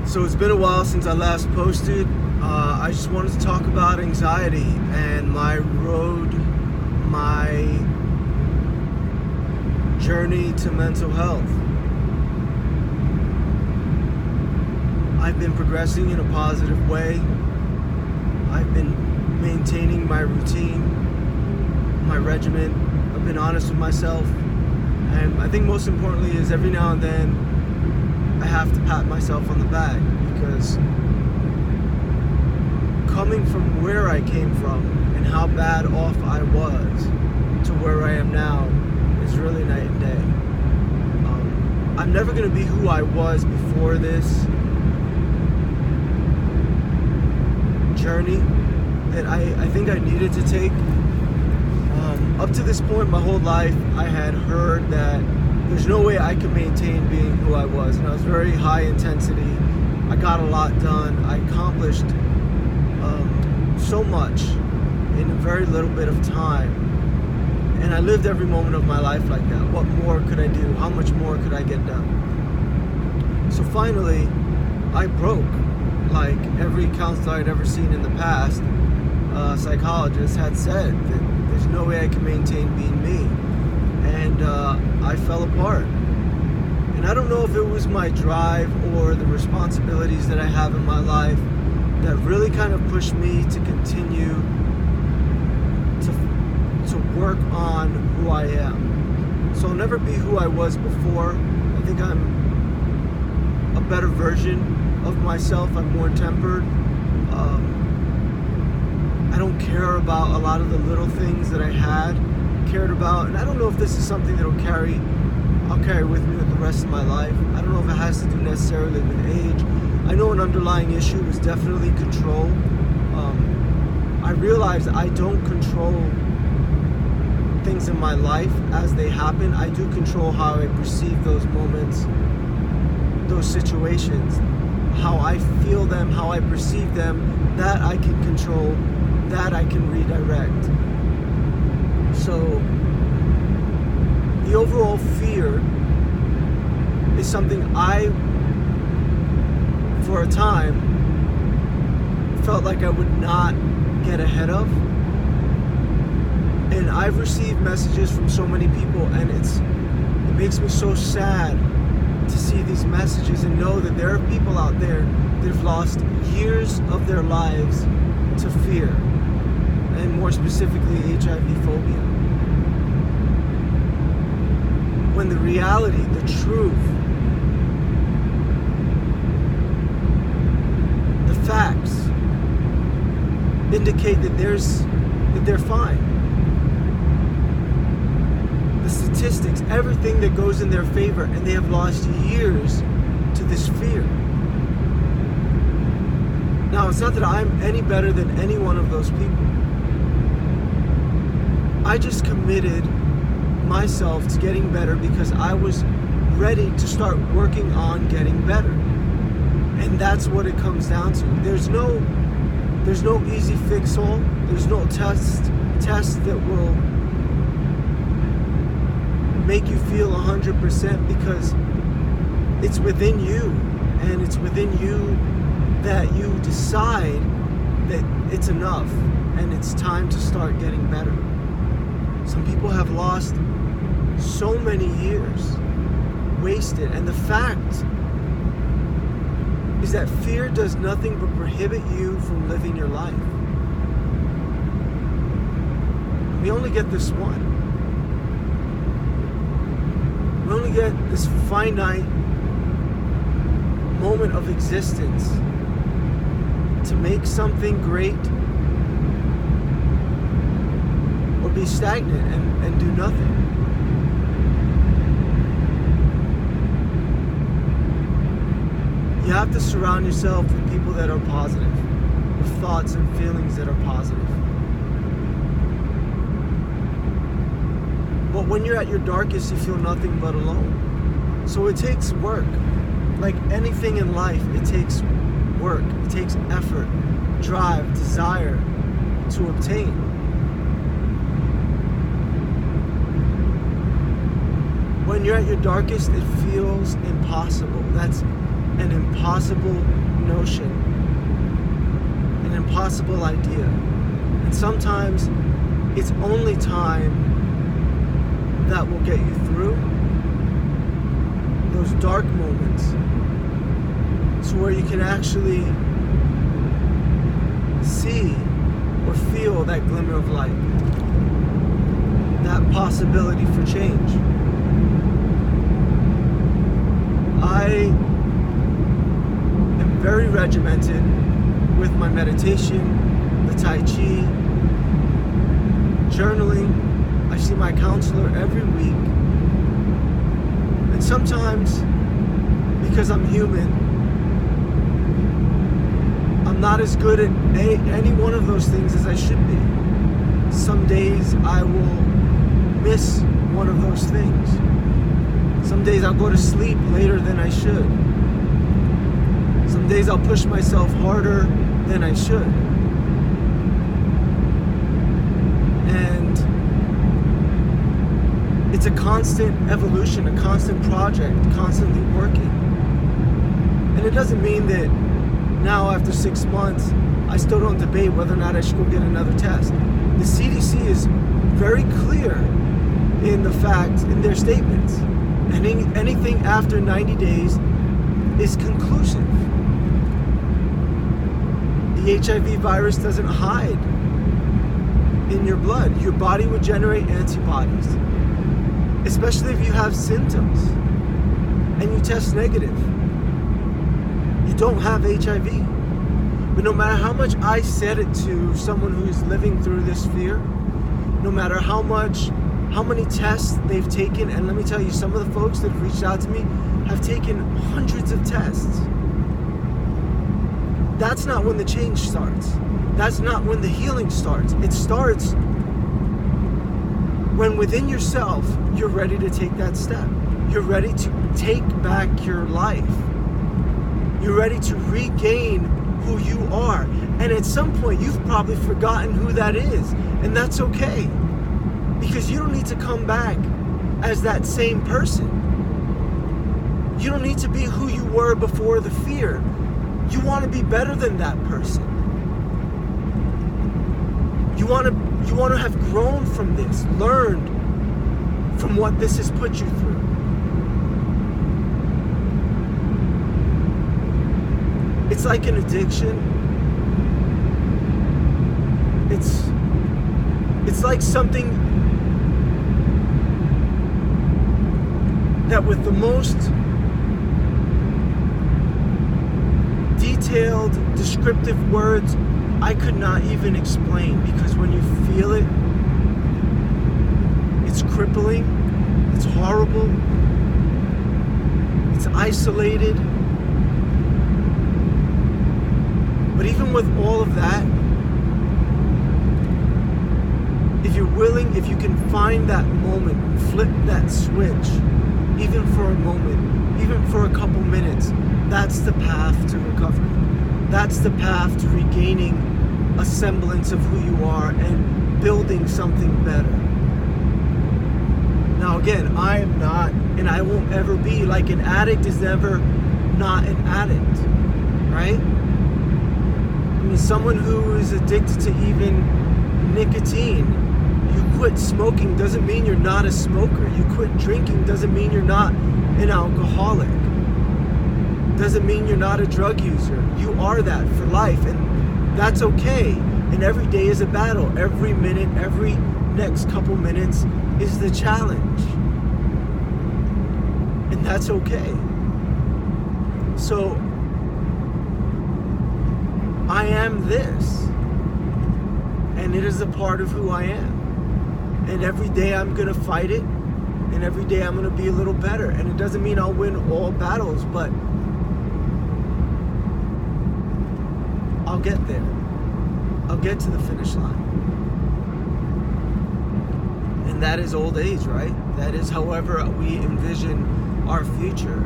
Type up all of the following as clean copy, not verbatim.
So it's been a while since I last posted. I just wanted to talk about anxiety and my journey to mental health. I've been progressing in a positive way. I've been maintaining my routine, my regimen. I've been honest with myself. And I think most importantly is every now and then I have to pat myself on the back, because coming from where I came from and how bad off I was to where I am now is really night and day. I'm never going to be who I was before this journey that I think I needed to take. Up to this point, my whole life, I had heard that there's no way I could maintain being who I was. And I was very high intensity. I got a lot done. I accomplished so much in a very little bit of time. And I lived every moment of my life like that. What more could I do? How much more could I get done? So finally, I broke. Like every counselor I'd ever seen in the past, psychologist had said that there's no way I can maintain being me. And I fell apart. And I don't know if it was my drive or the responsibilities that I have in my life that really kind of pushed me to continue to work on who I am. So I'll never be who I was before. I think I'm a better version of myself. I'm more tempered. I don't care about a lot of the little things that I cared about, and I don't know if this is something that I'll carry with me with the rest of my life. I don't know if it has to do necessarily with age. I know an underlying issue is definitely control. I realize I don't control things in my life as they happen. I do control how I perceive those moments, those situations, how I feel them, how I perceive them. That I can control, that I can redirect. So the overall fear is something I, for a time, felt like I would not get ahead of. And I've received messages from so many people, and it makes me so sad to see these messages and know that there are people out there that have lost years of their lives to fear, and more specifically HIV phobia. When the reality, the truth, the facts indicate that they're fine. The statistics, everything that goes in their favor, and they have lost years to this fear. Now, it's not that I'm any better than any one of those people. I just committed myself to getting better because I was ready to start working on getting better. And that's what it comes down to. There's no easy fix all. There's no test that will make you feel 100%, because it's within you, and it's within you that you decide that it's enough and it's time to start getting better. Some people have lost so many years wasted, and the fact is that fear does nothing but prohibit you from living your life. We only get this one. We only get this finite moment of existence to make something great or be stagnant and do nothing. You have to surround yourself with people that are positive, with thoughts and feelings that are positive. But when you're at your darkest, you feel nothing but alone. So it takes work. Like anything in life, it takes work, it takes effort, drive, desire to obtain. When you're at your darkest, it feels impossible. That's an impossible notion, an impossible idea. And sometimes it's only time that will get you through those dark moments, so where you can actually see or feel that glimmer of light, that possibility for change. I am very regimented with my meditation, the Tai Chi, journaling. I see my counselor every week. And sometimes, because I'm human, I'm not as good at any one of those things as I should be. Some days I will miss one of those things. Some days I'll go to sleep later than I should. Some days I'll push myself harder than I should. And it's a constant evolution, a constant project, constantly working. And it doesn't mean that now after 6 months, I still don't debate whether or not I should go get another test. The CDC is very clear in the fact, in their statements. Anything after 90 days is conclusive. The HIV virus doesn't hide in your blood. Your body would generate antibodies, especially if you have symptoms and you test negative. You don't have HIV. But no matter how much I said it to someone who's living through this fear, no matter how many tests they've taken, and let me tell you, some of the folks that have reached out to me have taken hundreds of tests. That's not when the change starts. That's not when the healing starts. It starts when within yourself, you're ready to take that step. You're ready to take back your life. You're ready to regain who you are. And at some point, you've probably forgotten who that is. And that's okay. Because you don't need to come back as that same person. You don't need to be who you were before the fear. You want to be better than that person. You want to have grown from this, learned from what this has put you through. It's like an addiction. It's like something that with the most detailed, descriptive words I could not even explain, because when you feel it, it's crippling, it's horrible, it's isolated. But even with all of that, if you're willing, if you can find that moment, flip that switch, even for a moment, even for a couple minutes, that's the path to recovery. That's the path to regaining a semblance of who you are and building something better. Now again, I am not, and I won't ever be, like an addict is never not an addict, right? I mean, someone who is addicted to even nicotine, you quit smoking doesn't mean you're not a smoker. You quit drinking doesn't mean you're not an alcoholic. Doesn't mean you're not a drug user. You are that for life, and that's okay. And every day is a battle. Every minute, every next couple minutes is the challenge. And that's okay. So, I am this. And it is a part of who I am. And every day I'm going to fight it. And every day I'm going to be a little better. And it doesn't mean I'll win all battles, but I'll get there. I'll get to the finish line. And that is old age, right? That is however we envision our future.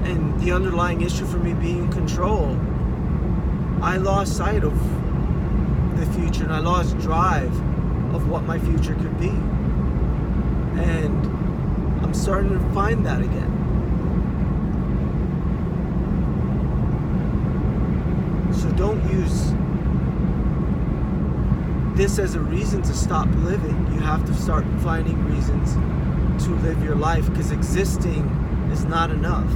And the underlying issue for me being in control, I lost sight of the future, and I lost drive of what my future could be. And I'm starting to find that again. don't use this as a reason to stop living. You have to start finding reasons to live your life, because existing is not enough.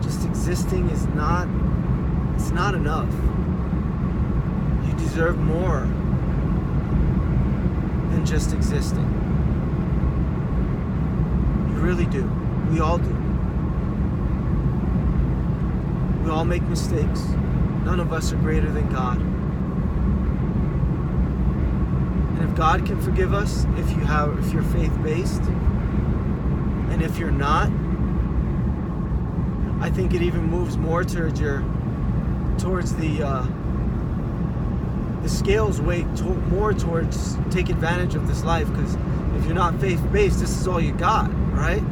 Just existing is not, it's not enough. You deserve more than just existing. You really do. We all do. We all make mistakes. None of us are greater than God. And if God can forgive us, if you're faith-based, and if you're not, I think it even moves more towards the scales weigh more towards take advantage of this life, because if you're not faith-based, this is all you got, right?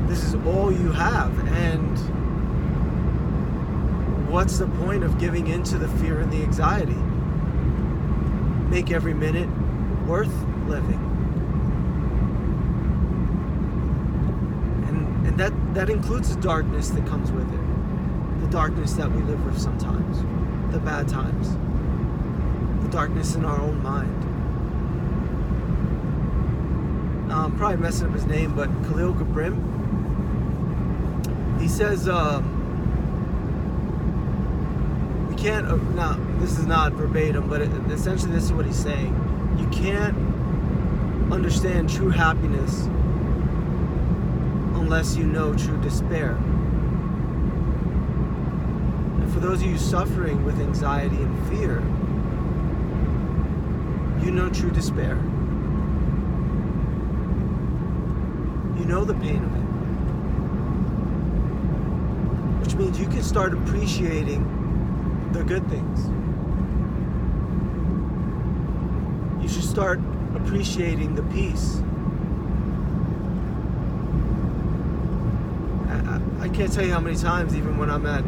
This is all you have, and what's the point of giving into the fear and the anxiety? Make every minute worth living. And that includes the darkness that comes with it. The darkness that we live with sometimes. The bad times. The darkness in our own mind. I'm probably messing up his name, but Khalil Gibran, he says, we can't, now this is not verbatim, but essentially this is what he's saying. You can't understand true happiness unless you know true despair. And for those of you suffering with anxiety and fear, you know true despair. You know the pain of it. Which means you can start appreciating the good things. You should start appreciating the peace. I can't tell you how many times, even when I'm at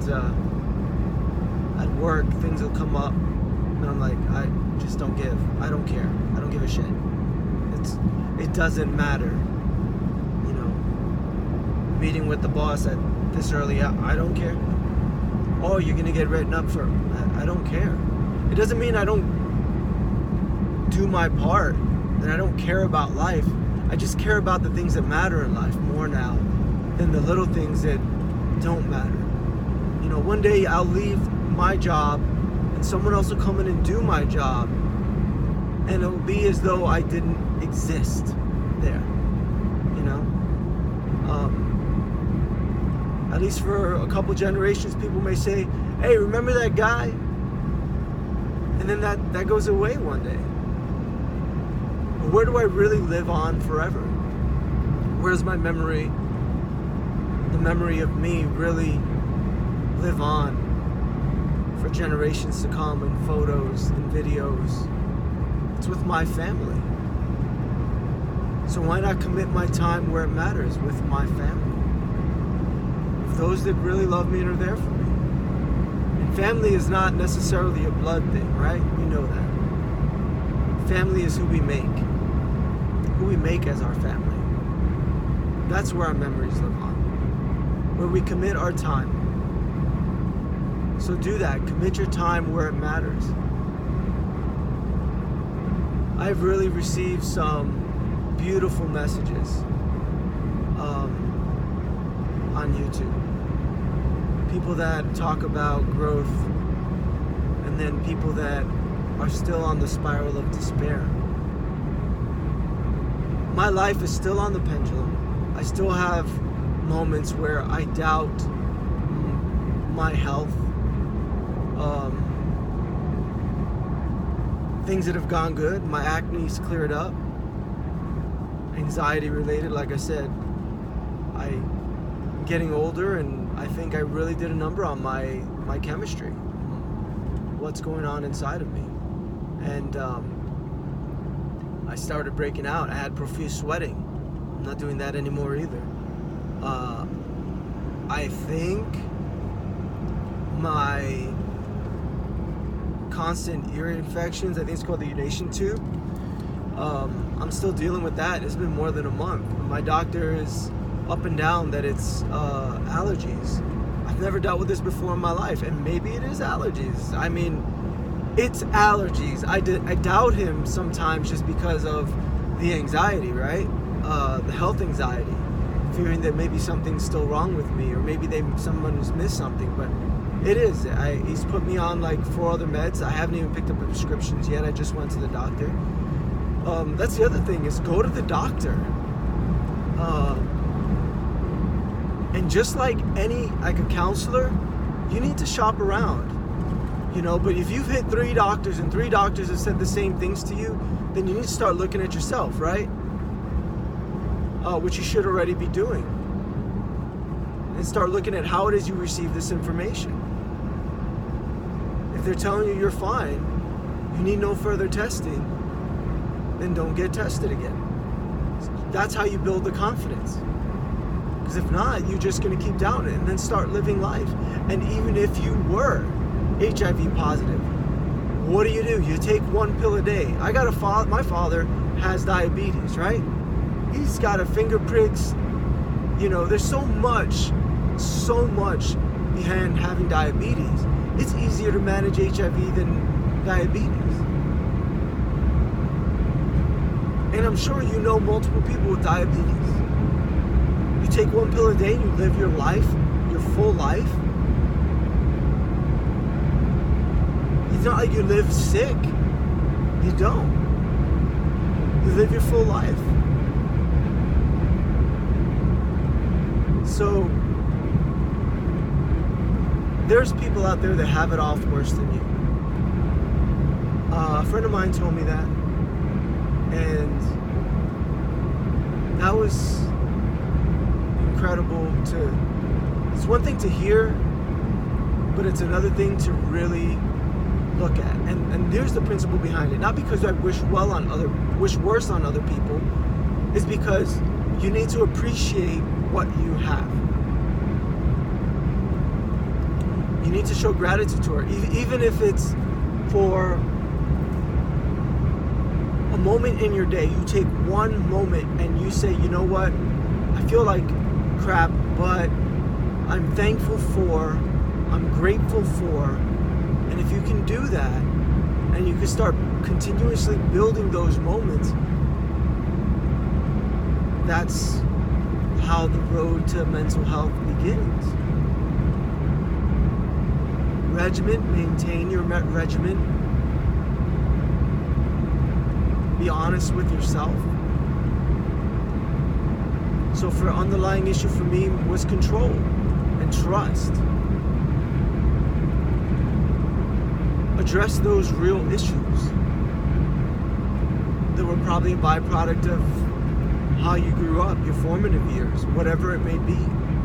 work, things will come up, and I'm like, I just don't give. I don't care. I don't give a shit. It doesn't matter. You know, meeting with the boss at this early, I don't care. Oh, you're gonna get written up for. I don't care. It doesn't mean I don't do my part, that I don't care about life. I just care about the things that matter in life more now than the little things that don't matter. You know, one day I'll leave my job and someone else will come in and do my job, and it'll be as though I didn't exist there. You know? At least for a couple generations, people may say, hey, remember that guy? And then that goes away one day. But where do I really live on forever? Where's my memory, the memory of me, really live on for generations to come in photos and videos? It's with my family. So why not commit my time where it matters, with my family? Those that really love me and are there for me. And family is not necessarily a blood thing, right? You know that. Family is who we make as our family. That's where our memories live on, where we commit our time. So do that. Commit your time where it matters. I've really received some beautiful messages on YouTube. People that talk about growth, and then people that are still on the spiral of despair. My life is still on the pendulum. I still have moments where I doubt my health. Things that have gone good. My acne's cleared up. Anxiety related, like I said. I'm getting older, and I think I really did a number on my chemistry. What's going on inside of me. And I started breaking out. I had profuse sweating. I'm not doing that anymore either. I think my constant ear infections, I think it's called the udation tube, I'm still dealing with that. It's been more than a month. My doctor is up and down that it's allergies. I've never dealt with this before in my life, and maybe it is allergies. I mean, it's allergies. I doubt him sometimes just because of the anxiety, right? The health anxiety, fearing that maybe something's still wrong with me, or maybe someone has missed something. But it is. He's put me on like 4 other meds. I haven't even picked up the prescriptions yet. I just went to the doctor. That's the other thing, is go to the doctor. And just like a counselor, you need to shop around, but if you've hit 3 doctors and 3 doctors have said the same things to you, then you need to start looking at yourself, right? Which you should already be doing. And start looking at how it is you receive this information. If they're telling you you're fine, you need no further testing, then don't get tested again. That's how you build the confidence. Because if not, you're just going to keep down it and then start living life. And even if you were HIV positive, what do? You take 1 pill a day. My father has diabetes, right? He's got a finger pricks. There's so much behind having diabetes. It's easier to manage HIV than diabetes. And I'm sure you know multiple people with diabetes. You take 1 pill a day and you live your life, your full life. It's not like you live sick. You don't. You live your full life. So, there's people out there that have it off worse than you. A friend of mine told me that. And that was incredible it's one thing to hear, but it's another thing to really look at. And there's the principle behind it. Not because I wish worse on other people, it's because you need to appreciate what you have. You need to show gratitude to her, even if it's for a moment in your day. You take 1 moment and you say, you know what, I feel like crap, but I'm thankful for, I'm grateful for. And if you can do that, and you can start continuously building those moments, that's how the road to mental health begins. Maintain your regimen. Be honest with yourself. So for underlying issue for me was control and trust. Address those real issues that were probably a byproduct of how you grew up, your formative years, whatever it may be.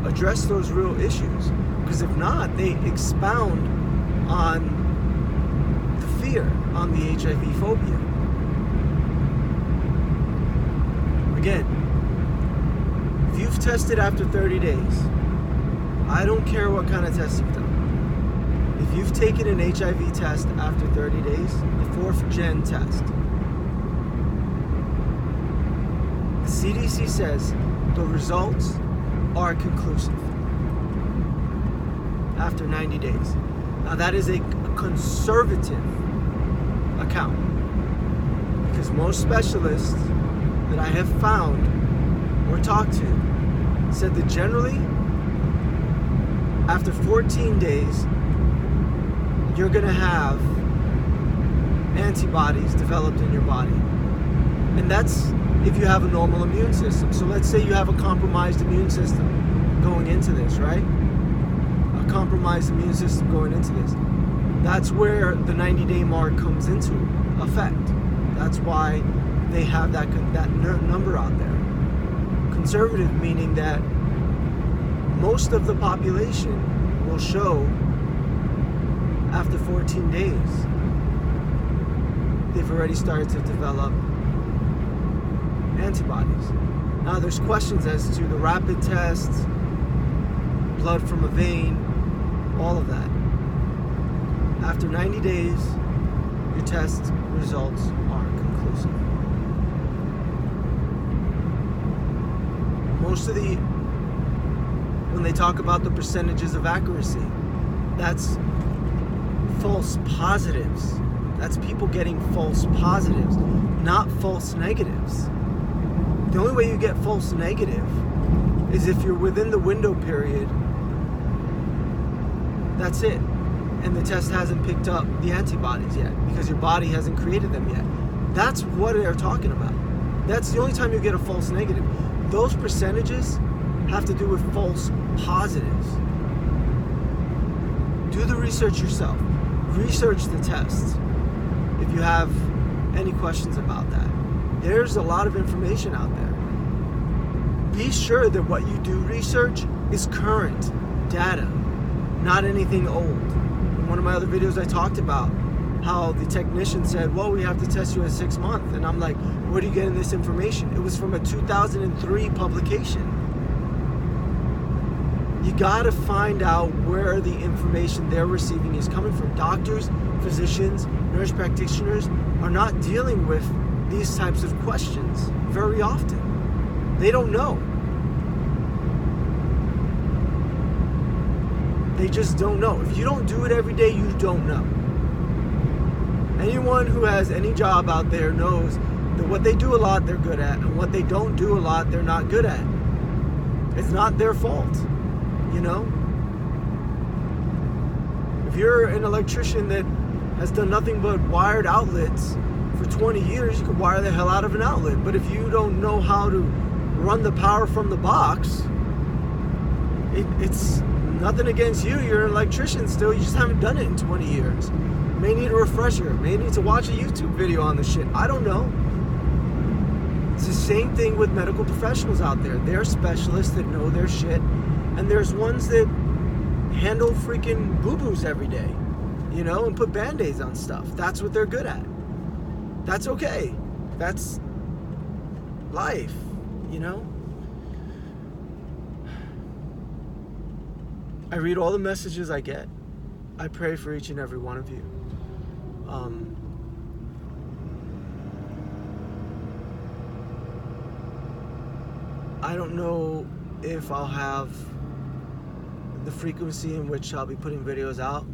Address those real issues. Because if not, they expound on the fear, on the HIV phobia. Again, if you've tested after 30 days, I don't care what kind of test you've done. If you've taken an HIV test after 30 days, the 4th gen test, the CDC says the results are conclusive after 90 days. Now that is a conservative account, because most specialists that I have found or talked to said that generally after 14 days you're going to have antibodies developed in your body. And that's if you have a normal immune system. So let's say you have a compromised immune system going into this, right? A compromised immune system going into this. That's where the 90-day mark comes into effect. That's why they have that number out there. Conservative meaning that most of the population will show after 14 days they've already started to develop antibodies. Now there's questions as to the rapid tests, blood from a vein, all of that. After 90 days, your test results are conclusive. when they talk about the percentages of accuracy. That's false positives. That's people getting false positives, not false negatives. The only way you get false negative is if you're within the window period. That's it. And the test hasn't picked up the antibodies yet because your body hasn't created them yet. That's what they're talking about. That's the only time you get a false negative. Those percentages have to do with false positives. Do the research yourself. Research the tests if you have any questions about that. There's a lot of information out there. Be sure that what you do research is current data, not anything old. In one of my other videos I talked about how the technician said, well, we have to test you at 6 months. And I'm like, where are you getting this information? It was from a 2003 publication. You gotta find out where the information they're receiving is coming from. Doctors, physicians, nurse practitioners are not dealing with these types of questions very often. They don't know. They just don't know. If you don't do it every day, you don't know. Anyone who has any job out there knows that what they do a lot, they're good at, and what they don't do a lot, they're not good at. It's not their fault, you know? If you're an electrician that has done nothing but wired outlets for 20 years, you can wire the hell out of an outlet. But if you don't know how to run the power from the box, it's nothing against you. You're an electrician still. You just haven't done it in 20 years. May need a refresher. May need to watch a YouTube video on this shit. I don't know. It's the same thing with medical professionals out there. They're specialists that know their shit. And there's ones that handle freaking boo-boos every day, you know, and put band-aids on stuff. That's what they're good at. That's okay. That's life, you know? I read all the messages I get. I pray for each and every one of you. I don't know if I'll have the frequency in which I'll be putting videos out,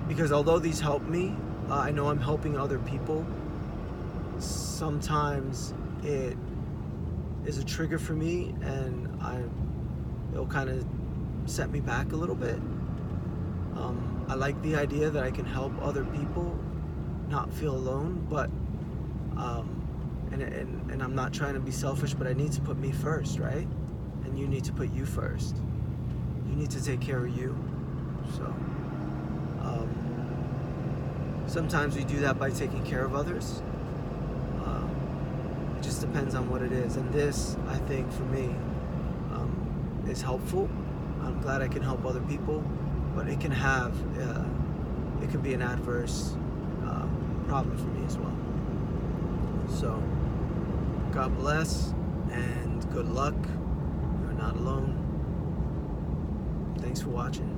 because although these help me, I know I'm helping other people. Sometimes it is a trigger for me, and it'll kind of set me back a little bit. I like the idea that I can help other people not feel alone, but and I'm not trying to be selfish, but I need to put me first, right? And you need to put you first. You need to take care of you. So sometimes we do that by taking care of others. It just depends on what it is. And this, I think, for me, is helpful. I'm glad I can help other people, but it can have, it can be an adverse problem for me as well. So, God bless and good luck. You're not alone. Thanks for watching.